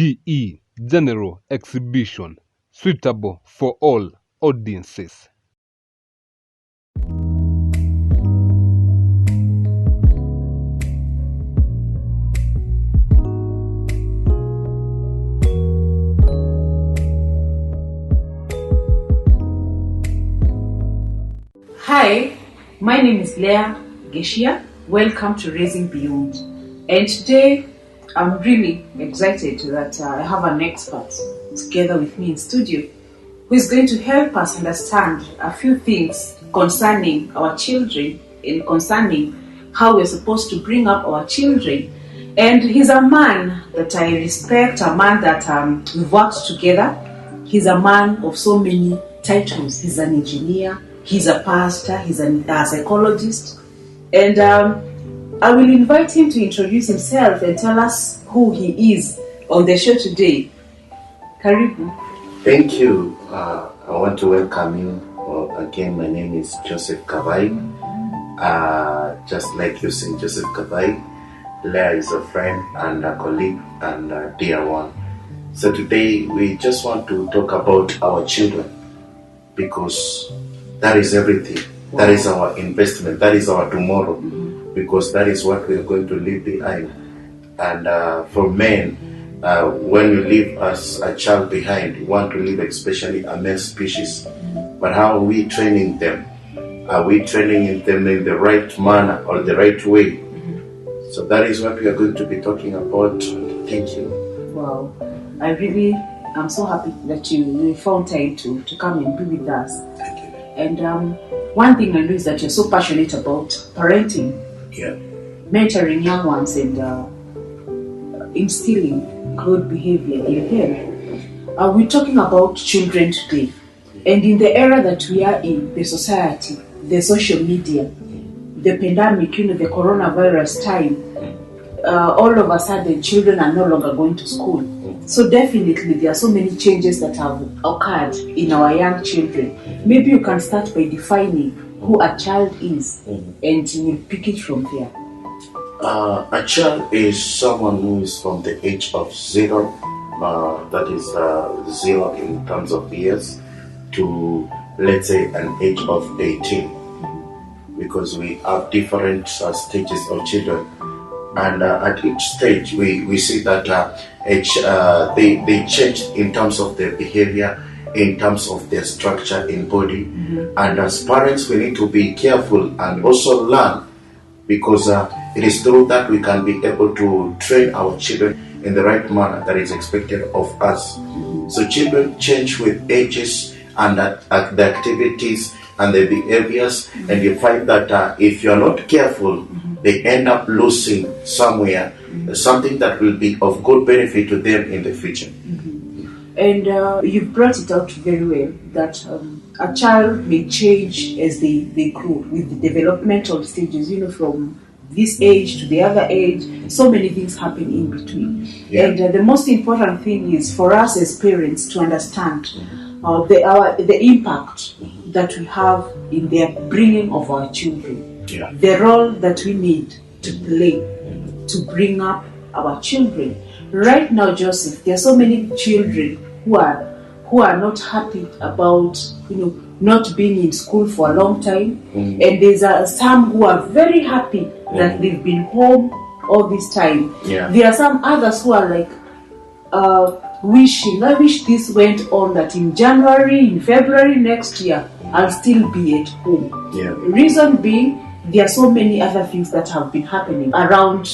GE General Exhibition, suitable for all audiences. Hi, my name is Leah Gicia. Welcome to Raising Beyond. And today I'm really excited that I have an expert together with me in studio who is going to help us understand a few things concerning our children and concerning how we're supposed to bring up our children. And he's a man that I respect, a man that we've worked together. He's a man of so many titles. He's an engineer, he's a pastor, he's a psychologist. And I will invite him to introduce himself and tell us who he is on the show today. Karibu. Thank you. I want to welcome you. Again, my name is Joseph Kabai. Just like you say, Joseph Kabai. Leah is a friend and a colleague and a dear one. So today we just want to talk about our children, because that is everything. That is our investment. That is our tomorrow. Because that is what we are going to leave behind. And for men, when you leave as a child behind, you want to leave especially a male species. But how are we training them? Are we training them in the right manner or the right way? So that is what we are going to be talking about. Thank you. Wow. I'm so happy that you found time to come and be with us. Thank you. And one thing I know is that you're so passionate about parenting. Yeah. Mentoring young ones and instilling good behavior in them. We're talking about children today. And in the era that we are in, the society, the social media, the pandemic, the coronavirus time, all of a sudden children are no longer going to school. So definitely there are so many changes that have occurred in our young children. Maybe you can start by defining who a child is, and we'll pick it from there. A child is someone who is from the age of 0, that is 0 in terms of years, to let's say an age of 18, because we have different stages of children, and at each stage we see that they change in terms of their behavior, in terms of their structure in body. And as parents we need to be careful and also learn, because it is through that we can be able to train our children in the right manner that is expected of us. So children change with ages and the activities and the behaviors, and you find that if you are not careful, they end up losing somewhere something that will be of good benefit to them in the future. And you've brought it out very well that a child may change as they grow with the developmental stages, from this age to the other age. So many things happen in between. Yeah. And the most important thing is for us as parents to understand the impact that we have in the upbringing of our children. Yeah. The role that we need to play to bring up our children. Right now, Joseph, there are so many children who are not happy about not being in school for a long time, and there's some who are very happy that they've been home all this time. Yeah. There are some others who are like wishing, I wish this went on, that in January, in February next year, I'll still be at home. Yeah. Reason being, there are so many other things that have been happening around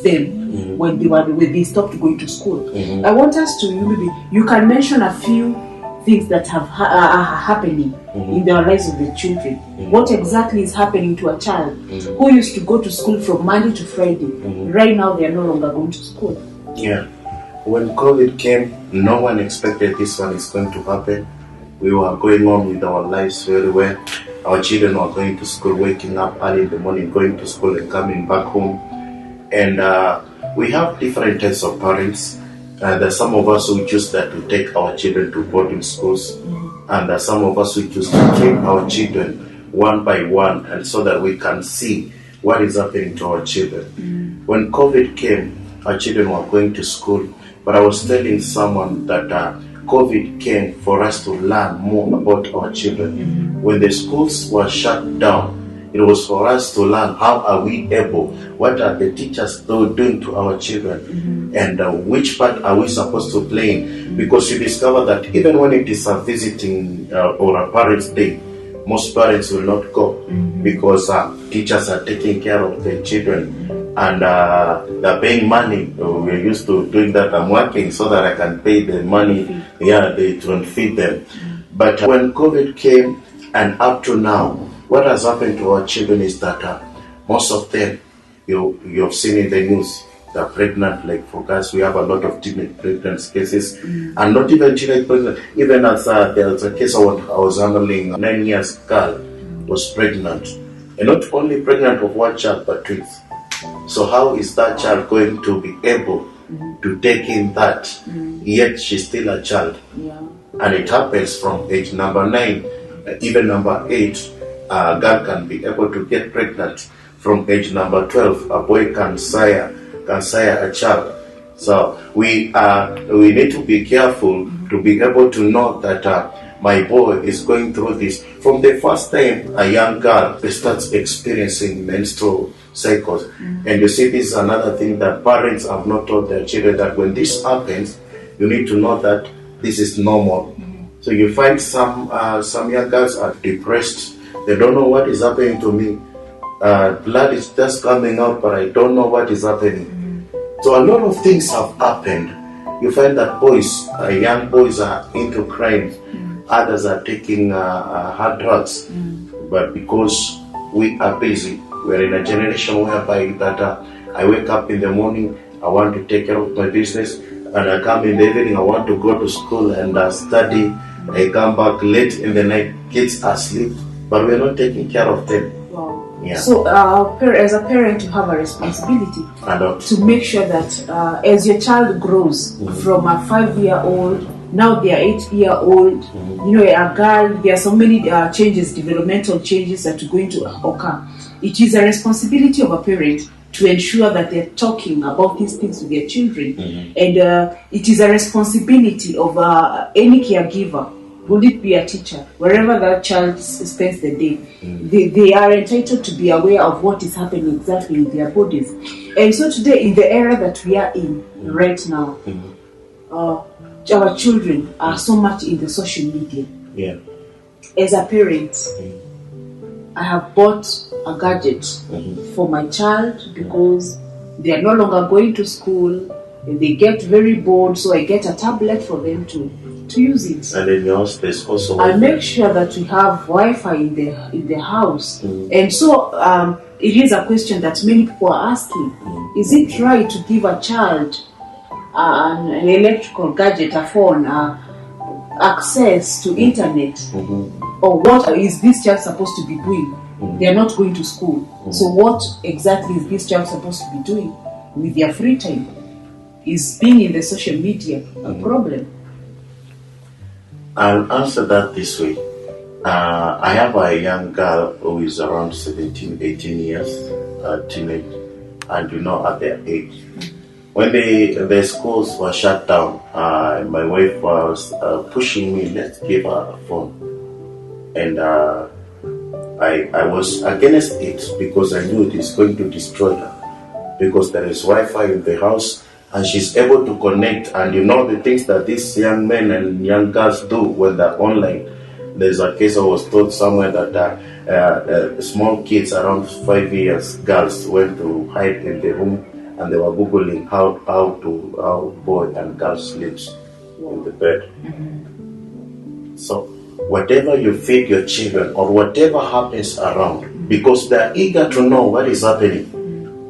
them when they stopped going to school. I want us to, maybe you can mention a few things that are happening in the lives of the children. What exactly is happening to a child who used to go to school from Monday to Friday? Right now they are no longer going to school. Yeah. When COVID came, no one expected this one is going to happen. We were going on with our lives very well. Our children were going to school, waking up early in the morning, going to school and coming back home. And we have different types of parents. There are some of us who choose that to take our children to boarding schools. And there are some of us who choose to keep our children one by one, and so that we can see what is happening to our children. When COVID came, our children were going to school, But I was telling someone that COVID came for us to learn more about our children. When the schools were shut down, it was for us to learn how are we able, what are the teachers doing to our children, and which part are we supposed to play in. Because you discover that even when it is a visiting or a parent's day, most parents will not go because teachers are taking care of their children and they're paying money. We're used to doing that. I'm working so that I can pay the money, to feed them. But when COVID came and up to now, what has happened to our children is that most of them, you've seen in the news, they're pregnant. Like for us, we have a lot of teenage pregnancy cases, and not even teenage pregnant. Even as there was a case I was handling, a 9 years girl was pregnant, and not only pregnant of one child but twins. So how is that child going to be able to take in that? Yet she's still a child, and it happens from age number 9, even number 8. A girl can be able to get pregnant. From age number 12, a boy can sire a child. So we need to be careful to be able to know that my boy is going through this. From the first time a young girl starts experiencing menstrual cycles, and you see, this is another thing that parents have not taught their children, that when this happens, you need to know that this is normal. So you find some young girls are depressed. They don't know what is happening to me. Blood is just coming out, but I don't know what is happening. So a lot of things have happened. You find that young boys are into crime. Others are taking hard drugs. But because we are busy, we're in a generation whereby that I wake up in the morning, I want to take care of my business, and I come in the evening, I want to go to school and study. I come back late in the night, kids are asleep, but we're not taking care of them. Wow. Yeah. So as a parent, you have a responsibility to make sure that as your child grows from a 5-year-old, now they are 8-year-old, a girl, there are so many changes, developmental changes that are going to occur. It is a responsibility of a parent to ensure that they're talking about these things with their children. And it is a responsibility of any caregiver, would it be a teacher, wherever that child spends the day, they are entitled to be aware of what is happening exactly in their bodies. And so today, in the era that we are in right now, our children are so much in the social media. As a parent, I have bought a gadget for my child because they are no longer going to school and they get very bored, so I get a tablet for them to use it. And in your house, there's also I make sure that we have Wi-Fi in the house. And so it is a question that many people are asking. Is it right to give a child an electrical gadget, a phone, access to internet? Or what is this child supposed to be doing? They are not going to school. So what exactly is this child supposed to be doing with their free time? Is being in the social media a problem? I'll answer that this way. I have a young girl who is around 17, 18 years, teenage, and at their age. When the schools were shut down, my wife was pushing me, let's give her a phone. And I was against it because I knew it is going to destroy her. Because there is Wi-Fi in the house and she's able to connect. And the things that these young men and young girls do when they're online. There's a case I was told somewhere that small kids around 5 years, girls, went to hide in the room and they were Googling how boy and girl sleeps in the bed. So whatever you feed your children or whatever happens around, because they're eager to know what is happening,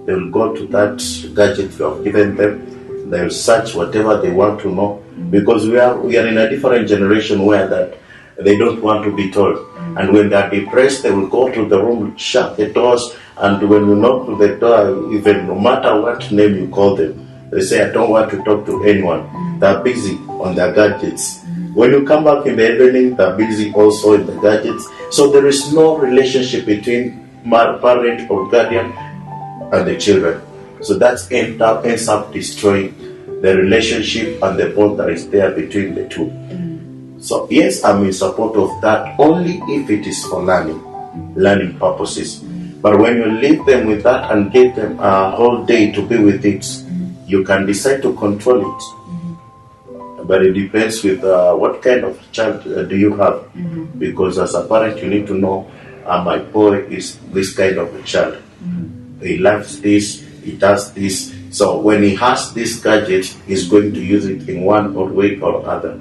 they will go to that gadget you have given them. They will search whatever they want to know, because we are in a different generation where that they don't want to be told. And when they're depressed, they will go to the room, shut the doors, and when you knock to the door, even no matter what name you call them, they say, I don't want to talk to anyone. They're busy on their gadgets. When you come back in the evening, they're busy also in the gadgets. So there is no relationship between parent or guardian and the children. So that ends up destroying the relationship and the bond that is there between the two. So yes, I'm in support of that only if it is for learning purposes. But when you leave them with that and give them a whole day to be with it, you can decide to control it. But it depends with what kind of child do you have. Because as a parent, you need to know, my boy is this kind of a child. He loves this, he does this. So when he has this gadget, he's going to use it in one way or other.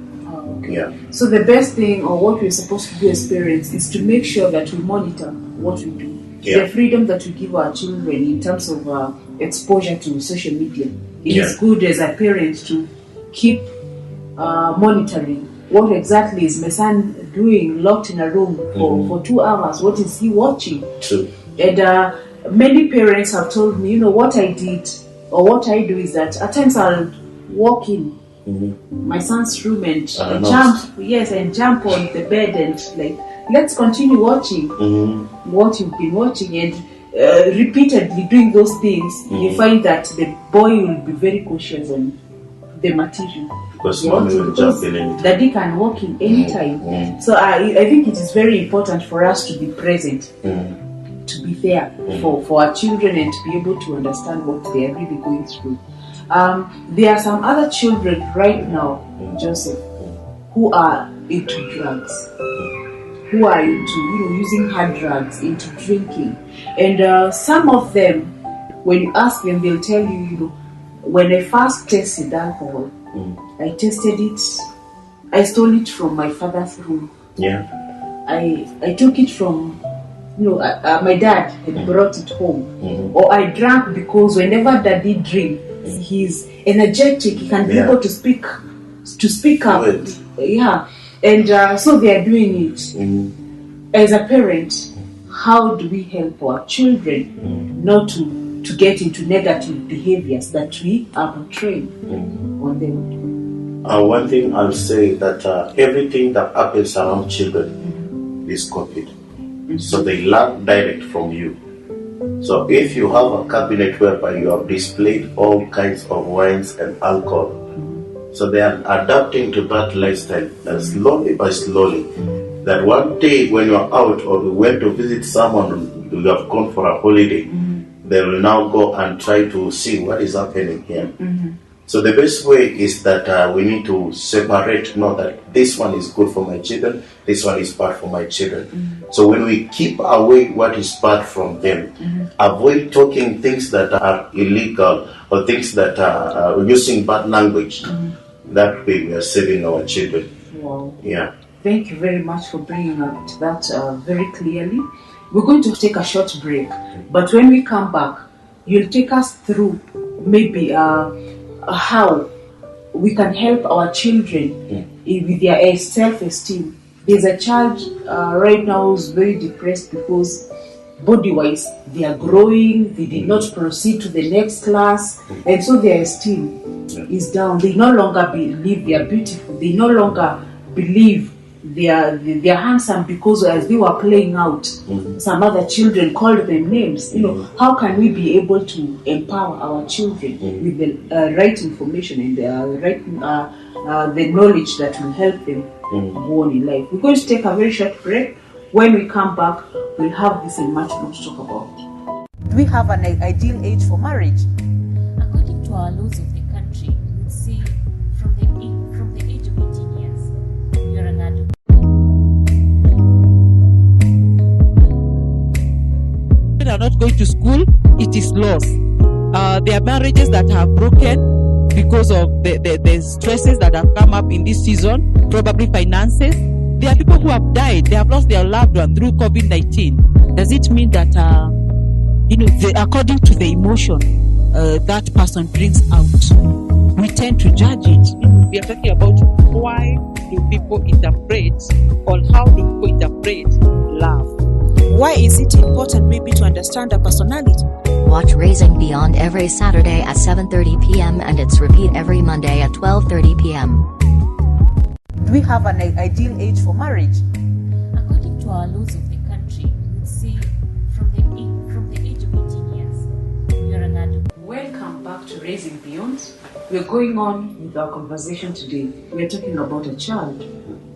Yeah. So the best thing, or what we're supposed to do as parents, is to make sure that we monitor what we do. Yeah. The freedom that we give our children in terms of exposure to social media. It is good as a parent to keep monitoring what exactly is my son doing, locked in a room for 2 hours. What is he watching? True. And many parents have told me, what I did or what I do is that at times I'll walk in my son's room and jump on the bed and let's continue watching what you've been watching, and repeatedly doing those things, you find that the boy will be very cautious on the material. Because mommy will jump in anytime. Daddy can walk in anytime. So I think it is very important for us to be present, to be there for our children and to be able to understand what they are really going through. There are some other children right now, Joseph, who are into drugs, who are into using hard drugs, into drinking, and some of them, when you ask them, they'll tell you, when I first tasted alcohol, I tasted it, I stole it from my father's room. Yeah. I took it from, my dad had brought it home, or I drank because whenever daddy drinks, he's energetic, he can be able to speak up. Good. Yeah. And so they are doing it. As a parent, how do we help our children not to get into negative behaviors that we are portraying on them? One thing I'll say that everything that happens around children is copied. So they learn direct from you. So if you have a cabinet whereby you have displayed all kinds of wines and alcohol, so they are adapting to that lifestyle slowly by slowly. That one day when you are out or you went to visit someone, you have gone for a holiday, they will now go and try to see what is happening here. So the best way is that we need to separate, know that this one is good for my children, this one is bad for my children. So when we keep away what is bad from them, avoid talking things that are illegal or things that are using bad language, that way we are saving our children. Wow. Yeah. Thank you very much for bringing out that very clearly. We're going to take a short break, but when we come back, you'll take us through maybe how we can help our children with their self-esteem. There's a child right now who's very depressed because body-wise they are growing, they did not proceed to the next class, and so their esteem is down. They no longer believe they are beautiful. They no longer believe they are handsome because as they were playing out, some other children called them names. How can we be able to empower our children with the right information and the knowledge that will help them go on in life? We're going to take a very short break. When we come back, we'll have this and much more to talk about. Do we have an ideal age for marriage? According to our laws of the country, we would say from the age of 18 years, you're an adult. Are not going to school, it is loss. There are marriages that have broken because of the stresses that have come up in this season, probably finances. There are people who have died, they have lost their loved one through COVID-19. Does it mean that, according to the emotion that person brings out, we tend to judge it? We are talking about why do people interpret, or how do people interpret love? Why is it important maybe to understand a personality? Watch Raising Beyond every Saturday at 7:30 p.m. and its repeat every Monday at 12:30 p.m. Do we have an ideal age for marriage? According to our laws of the country, we would say from the age of 18 years, you're an adult. Welcome back to Raising Beyond. we're going on with our conversation today. We're talking about a child.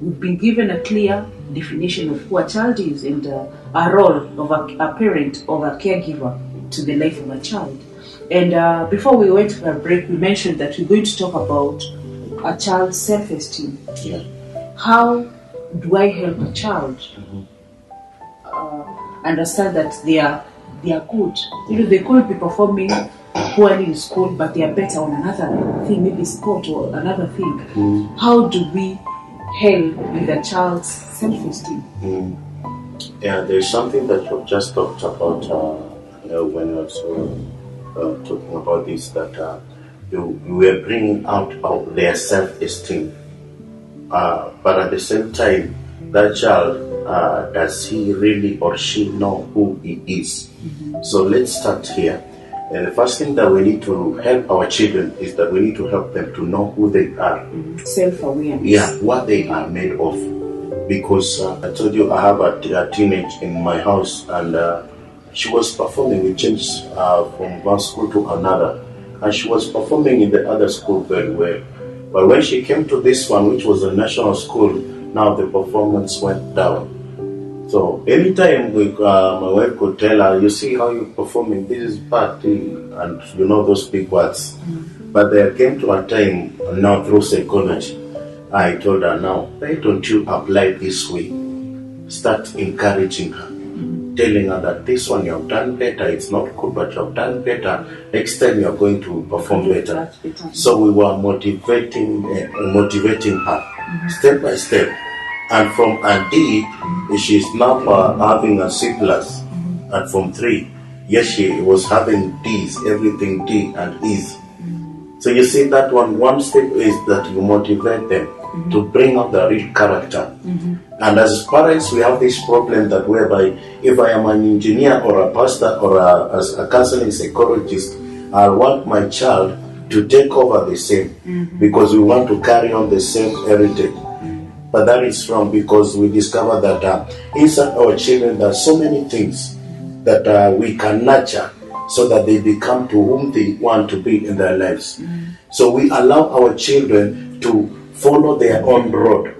We've been given a clear definition of who a child is and a role of a parent or a caregiver to the life of a child. And before we went for a break, we mentioned that we're going to talk about a child's self-esteem. Yeah. How do I help a child understand that they are good? You know, they could be performing poorly in school, but they are better on another thing, maybe sport or another thing. How do we help with a child's self-esteem? Yeah, there's something that you just talked about when I was talking about this, that you were bringing out their self-esteem. But at the same time, that child, does he really or she know who he is? So let's start here. And the first thing that we need to help our children is that we need to help them to know who they are. Self-awareness. Yeah, what they are made of. Because I told you I have a teenage in my house, and she was performing. We changed from one school to another, and she was performing in the other school very well. But when she came to this one, which was a national school, now the performance went down. So anytime my wife could tell her, you see how you're performing, this is bad, and you know those big words. But there came to a time, now through psychology, I told her, now, why don't you apply this way? Start encouraging her, telling her that this one you have done better, it's not good, but you have done better. Next time you are going to perform better. So we were motivating her step by step. And from a D, she's now having a C+. And from 3, yes, she was having D's, everything D and E's. So you see that one step is that you motivate them to bring out the real character. And as parents, we have this problem that whereby if I am an engineer or a pastor or a counseling psychologist, I want my child to take over the same because we want to carry on the same heritage. But that is wrong, because we discover that inside our children there are so many things that we can nurture so that they become to whom they want to be in their lives. So we allow our children to follow their own road,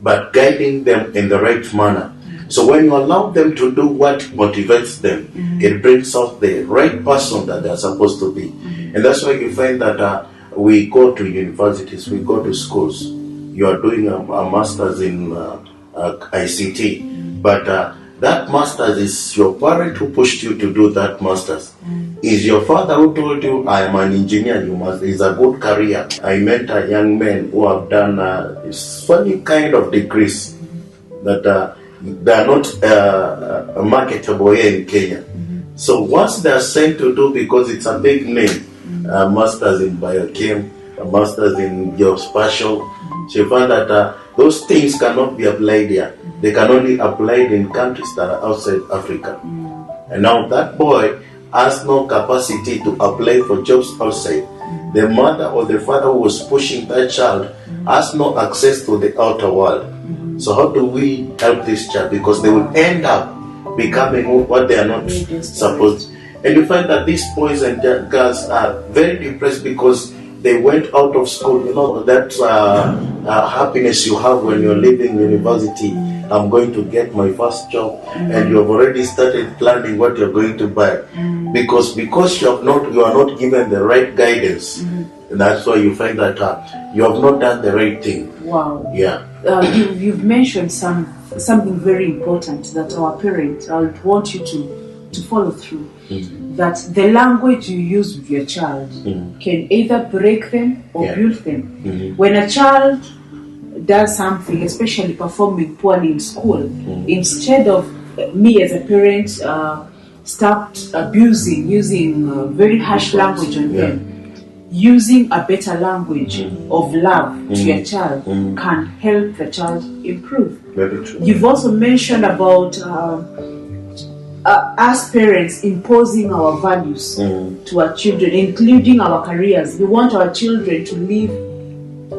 but guiding them in the right manner. So when you allow them to do what motivates them, it brings out the right person that they're supposed to be. And that's why you find that we go to universities, we go to schools. You are doing a master's in ICT, but that master's is your parent who pushed you to do that master's. Is your father who told you, I am an engineer, you must, it's a good career. I mentor young men who have done this funny kind of degrees that they are not marketable here in Kenya. So once they are sent to do, because it's a big name, masters in biochem, a masters in geospatial, she found that those things cannot be applied here. They can only be applied in countries that are outside Africa. And now that boy has no capacity to apply for jobs outside. The mother or the father who was pushing that child has no access to the outer world. So how do we help this child? Because they will end up becoming what they are not supposed to. And you find that these boys and girls are very depressed because they went out of school. You know, that happiness you have when you're leaving university. I'm going to get my first job, and you have already started planning what you're going to buy, because you are not given the right guidance. And that's why you find that you have not done the right thing. Wow. Yeah. You've mentioned something very important that our parents, I would want you to follow through. That the language you use with your child can either break them or build them. When a child does something, especially performing poorly in school, instead of me as a parent start using very harsh language on them, using a better language of love to your child can help the child improve. Very true. You've also mentioned about as parents imposing our values to our children, including our careers. We want our children to live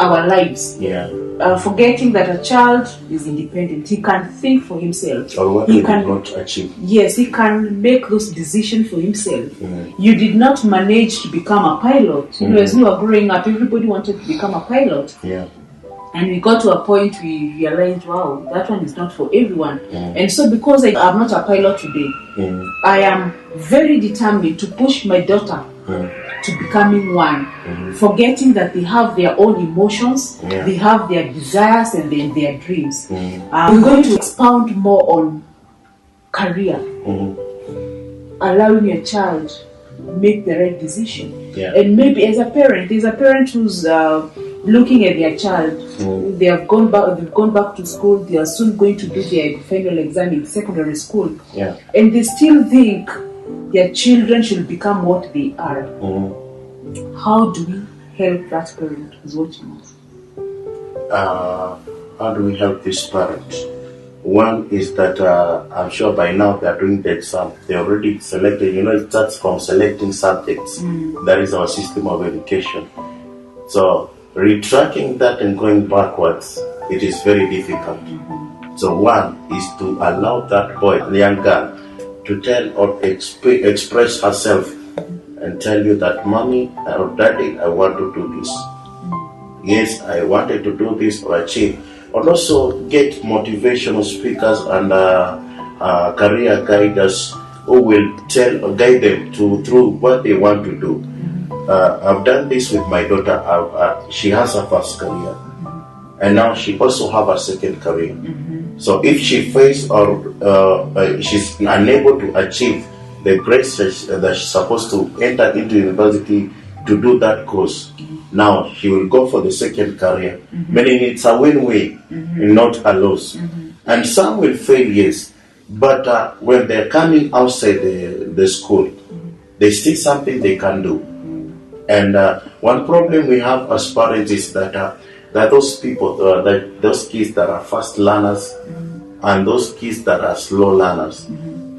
our lives. Yeah. Forgetting that a child is independent. He can think for himself. Or what he he can did not achieve. Yes, he can make those decisions for himself. Mm. You did not manage to become a pilot. You know, as we were growing up, everybody wanted to become a pilot. Yeah. And we got to a point we realized, wow, that one is not for everyone. And so because I am not a pilot today, I am very determined to push my daughter to becoming one, forgetting that they have their own emotions, they have their desires and then their dreams. I'm going to expound more on career, allowing your child make the right decision. And maybe as a parent, there's a parent who's looking at their child. They have gone back. They've gone back to school. They are soon going to do their final exam in secondary school, and they still think their children should become what they are. How do we help that parent who's watching us? How do we help this parent? One is that I'm sure by now they are doing the exam. They already selected. You know, it starts from selecting subjects. That is our system of education. So retracking that and going backwards, it is very difficult. So one is to allow that boy, young girl, to tell or express herself and tell you that mommy or daddy, I want to do this. Yes, I wanted to do this or achieve. And also get motivational speakers and career guiders who will tell or guide them through what they want to do. I've done this with my daughter. She has her first career, and now she also have a second career. So if she fails or she's unable to achieve the grades that she's supposed to enter into university to do that course, now she will go for the second career, meaning it's a win-win and not a loss. And some will fail, yes, but when they're coming outside the school, there's still something they can do. And one problem we have as parents is that those people, those kids that are fast learners and those kids that are slow learners,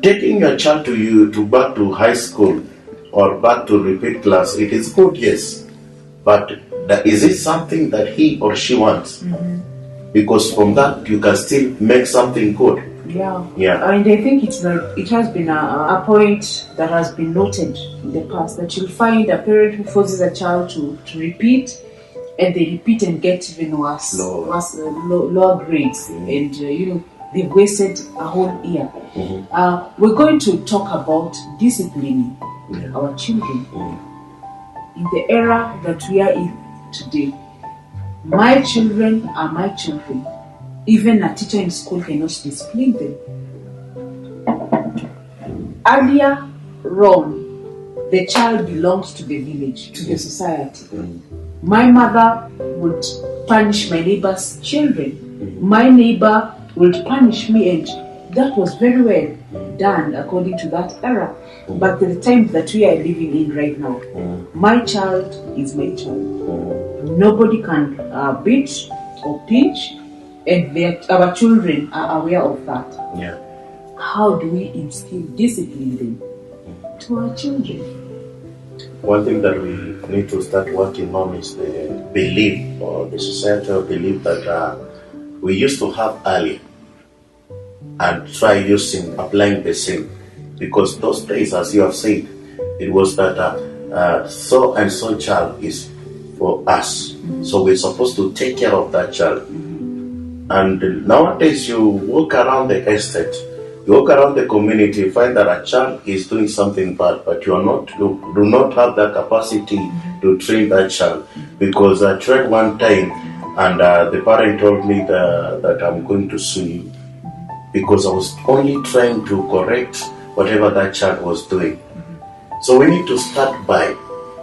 taking your child to back to high school or back to repeat class, it is good, yes. But is it something that he or she wants? Because from that you can still make something good. Yeah. And I think it has been a point that has been noted in the past, that you'll find a parent who forces a child to repeat, and they repeat and get even worse, lower grades, and they've wasted a whole year. We're going to talk about disciplining our children in the era that we are in today. My children are my children. Even a teacher in school cannot discipline them. Earlier on, the child belongs to the village, to the society. My mother would punish my neighbor's children. My neighbor would punish me, and that was very well done according to that era. But the time that we are living in right now, my child is my child. Nobody can beat or pinch, and our children are aware of that. How do we instill discipline then to our children? One thing that we need to start working on is the belief, or the societal belief, that we used to have earlier, and try applying the same. Because those days, as you have said, it was that so and so child is for us. So we're supposed to take care of that child. And nowadays, you walk around the estate, you walk around the community, you find that a child is doing something bad, but you do not have the capacity to train that child. Because I tried one time, and the parent told me that I'm going to sue you, because I was only trying to correct whatever that child was doing. So we need to start by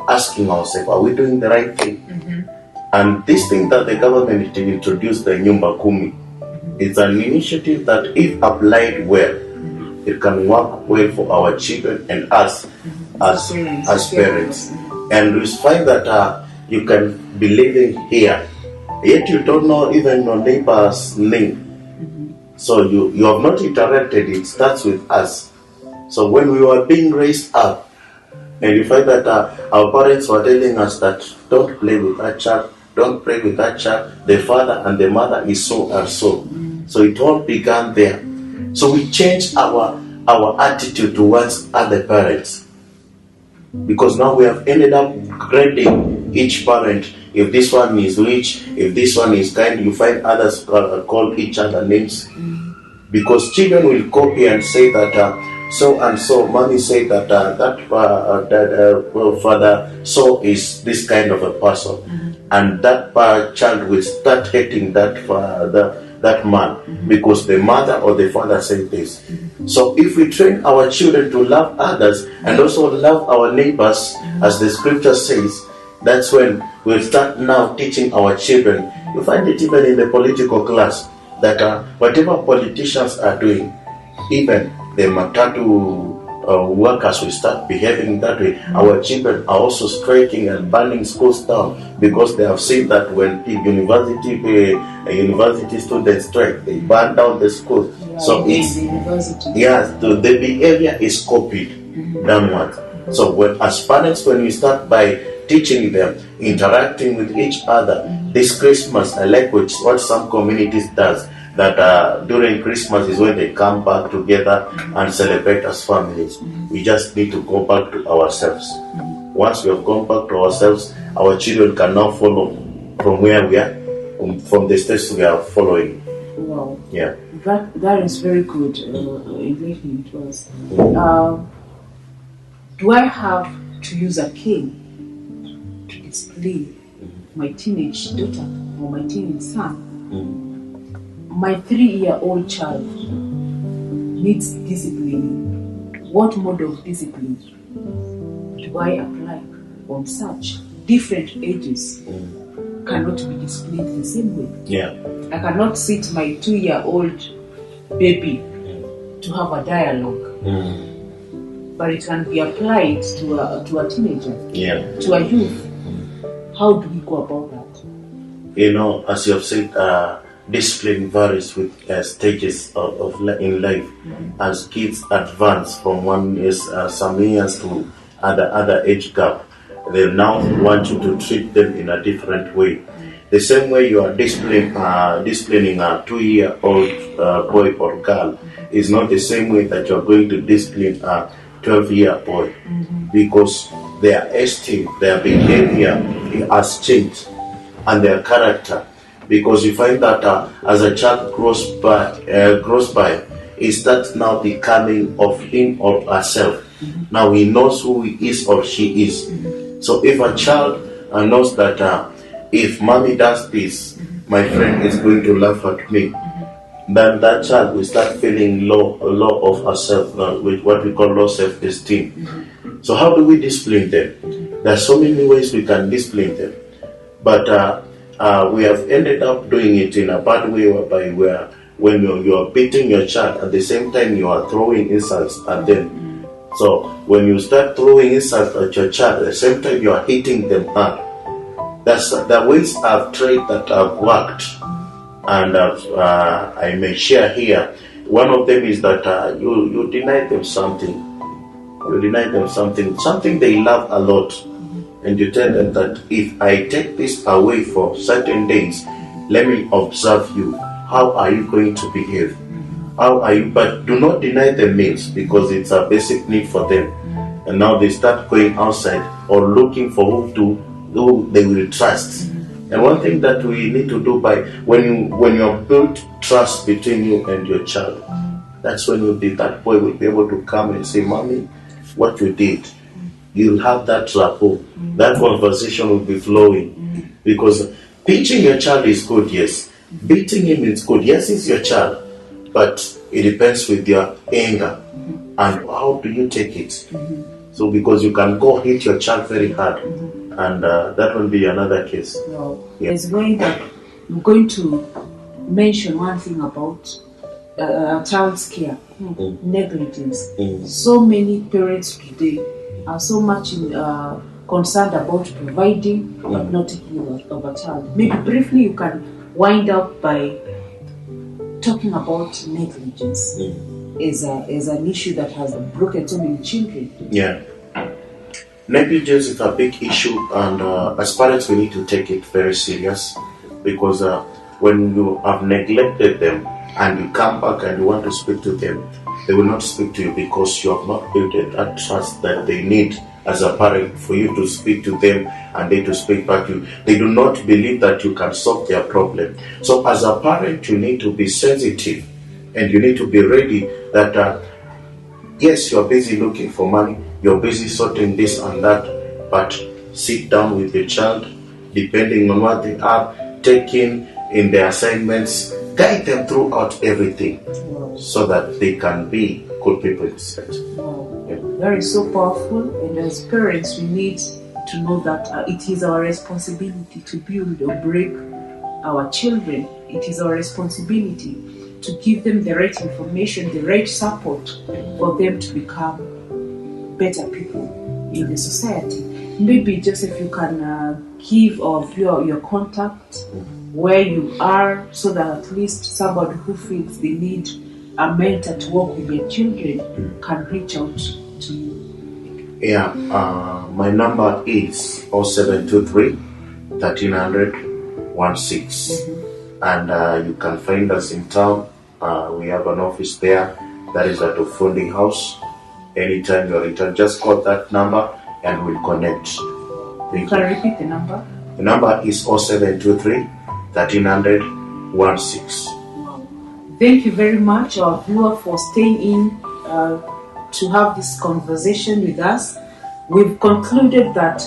asking ourselves, are we doing the right thing? And this thing that the government introduced, the Nyumba Kumi, is an initiative that, if applied well, it can work well for our children and us as parents. And we find that you can be living here, yet you don't know even your neighbor's name. So you have not interacted. It starts with us. So when we were being raised up, and you find that our parents were telling us that don't play with that child, don't pray with that child. The father and the mother is so and so. So it all began there. So we changed our attitude towards other parents, because now we have ended up grading each parent. If this one is rich, if this one is kind, you find others call each other names, because children will copy and say that so and so. Mommy said that father so is this kind of a person, and that child will start hating that man because the mother or the father said this. So if we train our children to love others and also love our neighbors, as the scripture says, that's when we'll start now teaching our children. You find it even in the political class, that whatever politicians are doing, even the matatu workers will start behaving that way. Our children are also striking and burning schools down, because they have seen that when university students strike, they burn down the schools. So it's the behavior is copied downward. So as parents, when we start by teaching them, interacting with each other, this Christmas, I like what some communities does, that during Christmas is when they come back together and celebrate as families. We just need to go back to ourselves. Once we have gone back to ourselves, our children can now follow from where we are, from the steps we are following. Wow. Yeah. That is very good enlightenment to us. Do I have to use a cane to discipline my teenage daughter or my teenage son? My 3-year-old child needs discipline. What mode of discipline do I apply on such different ages? Cannot be disciplined the same way. Yeah. I cannot sit my 2-year-old baby to have a dialogue, but it can be applied to a teenager, to a youth. How do we go about that? You know, as you have said, discipline varies with stages in life. As kids advance from some years to other age gap, they now want you to treat them in a different way. The same way you are disciplining a 2-year-old boy or girl is not the same way that you are going to discipline a 12-year boy, because their esteem, their behavior has changed, and their character. Because you find that as a child grows by, he starts now becoming of him or herself. Now he knows who he is or she is. So if a child knows that if mommy does this, my friend is going to laugh at me, then that child will start feeling low of herself, with what we call low self-esteem. So how do we discipline them? There are so many ways we can discipline them, but we have ended up doing it in a bad way, whereby when you are beating your child, at the same time you are throwing insults at them. So when you start throwing insults at your child, at the same time you are hitting them hard. That's the ways I've tried that have worked, and I may share here. One of them is that you deny them something. You deny them something they love a lot. And you tell them that if I take this away for certain days, let me observe you. How are you going to behave? How are you? But do not deny them meals, because it's a basic need for them. And now they start going outside or looking for who they will trust. And one thing that we need to do, when you have built trust between you and your child, that's when that boy will be able to come and say, "Mommy, what you did." You'll have that rapport. That conversation will be flowing. Because teaching your child is good, yes. Beating him is good, yes, it's your child. But it depends with your anger. And how do you take it? So because you can go hit your child very hard. And that will be another case. Well, I'm going to mention one thing about child's care, negligence. So many parents today are so much concerned about providing but not taking of a child. Maybe briefly you can wind up by talking about negligence as an issue that has broken so many children. Yeah. negligence is a big issue, and as parents we need to take it very serious, because when you have neglected them and you come back and you want to speak to them, they will not speak to you because you have not built that trust that they need as a parent for you to speak to them and they to speak back to you. They do not believe that you can solve their problem. So as a parent, you need to be sensitive and you need to be ready that yes, you're busy looking for money, you're busy sorting this and that, but sit down with your child, depending on what they are taking in their assignments, guide them throughout everything so that they can be good people instead. That is so powerful, and as parents we need to know that it is our responsibility to build or break our children. It is our responsibility to give them the right information, the right support for them to become better people in the society. Maybe just if you can give of your contact, where you are, so that at least somebody who feels they need a mentor to work with their children can reach out to you. Yeah, my number is 0723 1300 16, and you can find us in town. We have an office there, that is at the Funding House. Anytime you're in town, just call that number and we'll connect. You can repeat the number? The number is 0723 1300 16. Thank you very much, our viewer, for staying in to have this conversation with us. We've concluded that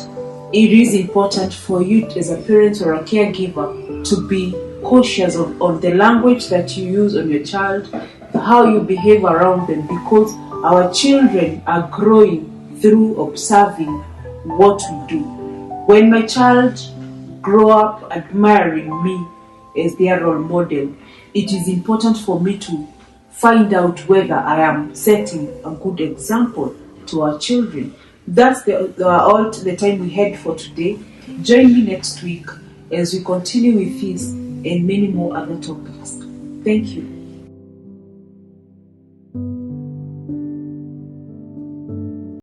it is important for you as a parent or a caregiver to be cautious of the language that you use on your child, how you behave around them, because our children are growing through observing what we do. When my child grow up admiring me as their role model, it is important for me to find out whether I am setting a good example to our children. That's all the time we had for today. Join me next week as we continue with this and many more other topics. Thank you.